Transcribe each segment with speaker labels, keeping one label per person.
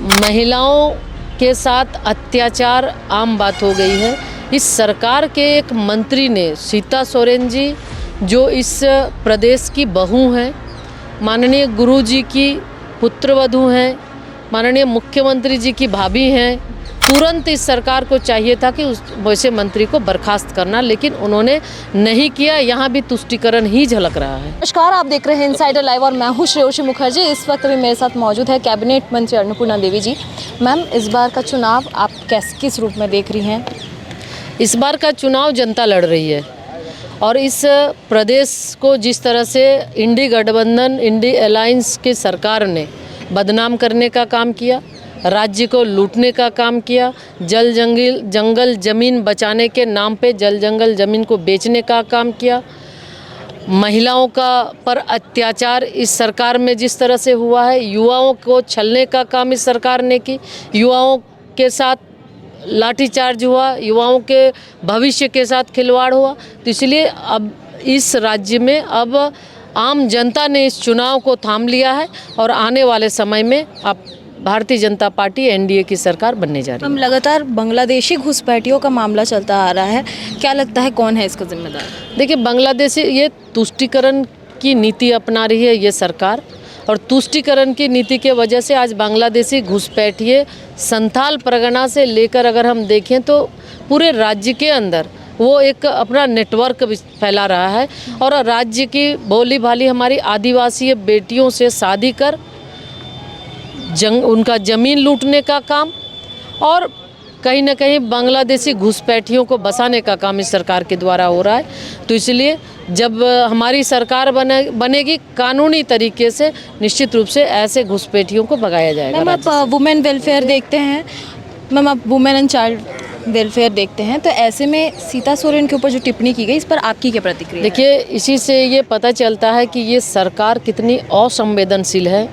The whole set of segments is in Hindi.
Speaker 1: महिलाओं के साथ अत्याचार आम बात हो गई है। इस सरकार के एक मंत्री ने, सीता सोरेन जी, जो इस प्रदेश की बहू हैं, माननीय गुरुजी की पुत्रवधू हैं, माननीय मुख्यमंत्री जी की भाभी हैं, तुरंत इस सरकार को चाहिए था कि उस वैसे मंत्री को बर्खास्त करना, लेकिन उन्होंने नहीं किया। यहाँ भी तुष्टीकरण ही झलक रहा है।
Speaker 2: नमस्कार, आप देख रहे हैं इनसाइडर लाइव और मैं हूँ श्रेयोशी मुखर्जी। इस वक्त भी मेरे साथ मौजूद है कैबिनेट मंत्री अन्नपूर्णा देवी जी। मैम, इस बार का चुनाव आप किस रूप में देख रही हैं?
Speaker 1: इस बार का चुनाव जनता लड़ रही है और इस प्रदेश को जिस तरह से इंडी गठबंधन, इंडी अलायंस की सरकार ने बदनाम करने का काम किया, राज्य को लूटने का काम किया, जंगल ज़मीन बचाने के नाम पे जंगल ज़मीन को बेचने का काम किया, महिलाओं का पर अत्याचार इस सरकार में जिस तरह से हुआ है, युवाओं को छलने का काम इस सरकार ने की, युवाओं के साथ लाठीचार्ज हुआ, युवाओं के भविष्य के साथ खिलवाड़ हुआ। तो इसलिए अब इस राज्य में अब आम जनता ने इस चुनाव को थाम लिया है और आने वाले समय में अब भारतीय जनता पार्टी एनडीए की सरकार बनने जा रही है।
Speaker 2: हम लगातार बांग्लादेशी घुसपैठियों का मामला चलता आ रहा है, क्या लगता है कौन है इसका जिम्मेदार?
Speaker 1: देखिए, बांग्लादेशी ये तुष्टीकरण की नीति अपना रही है ये सरकार, और तुष्टीकरण की नीति के वजह से आज बांग्लादेशी घुसपैठिए संथाल परगना से लेकर अगर हम देखें तो पूरे राज्य के अंदर वो एक अपना नेटवर्क फैला रहा है और राज्य की भोली भाली हमारी आदिवासी बेटियों से शादी कर उनका ज़मीन लूटने का काम और कहीं ना कहीं बांग्लादेशी घुसपैठियों को बसाने का काम इस सरकार के द्वारा हो रहा है। तो इसलिए जब हमारी सरकार बनेगी, कानूनी तरीके से निश्चित रूप से ऐसे घुसपैठियों को भगाया जाएगा।
Speaker 2: मैम, आप वुमेन वेलफेयर देखते हैं, मैम आप वुमेन एंड चाइल्ड वेलफेयर देखते हैं, तो ऐसे में सीता सोरेन के ऊपर जो टिप्पणी की गई, इस पर आपकी क्या प्रतिक्रिया?
Speaker 1: देखिए, इसी से ये पता चलता है कि ये सरकार कितनी असंवेदनशील है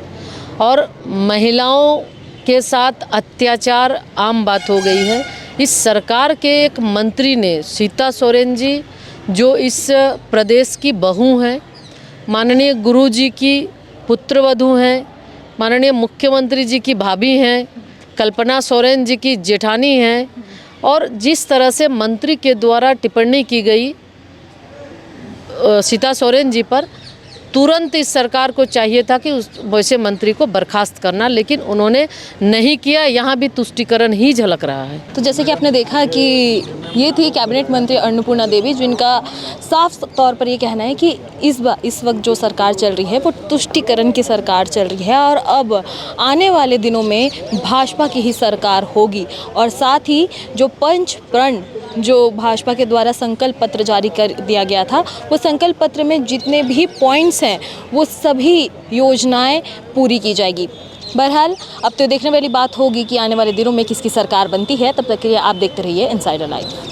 Speaker 1: और महिलाओं के साथ अत्याचार आम बात हो गई है। इस सरकार के एक मंत्री ने, सीता सोरेन जी, जो इस प्रदेश की बहू हैं, माननीय गुरुजी की पुत्रवधू हैं, माननीय मुख्यमंत्री जी की भाभी हैं, कल्पना सोरेन जी की जेठानी हैं, और जिस तरह से मंत्री के द्वारा टिप्पणी की गई सीता सोरेन जी पर, तुरंत इस सरकार को चाहिए था कि उस वैसे मंत्री को बर्खास्त करना, लेकिन उन्होंने नहीं किया। यहाँ भी तुष्टीकरण ही झलक रहा है।
Speaker 2: तो जैसे कि आपने देखा कि ये थी कैबिनेट मंत्री अन्नपूर्णा देवी, जिनका साफ तौर पर ये कहना है कि इस वक्त जो सरकार चल रही है वो तुष्टीकरण की सरकार चल रही है और अब आने वाले दिनों में भाजपा की ही सरकार होगी। और साथ ही जो पंच प्रण जो भाजपा के द्वारा संकल्प पत्र जारी कर दिया गया था, वो संकल्प पत्र में जितने भी पॉइंट्स हैं वो सभी योजनाएं पूरी की जाएगी। बहरहाल अब तो देखने वाली बात होगी कि आने वाले दिनों में किसकी सरकार बनती है। तब तक के लिए आप देखते रहिए इनसाइडर लाइव।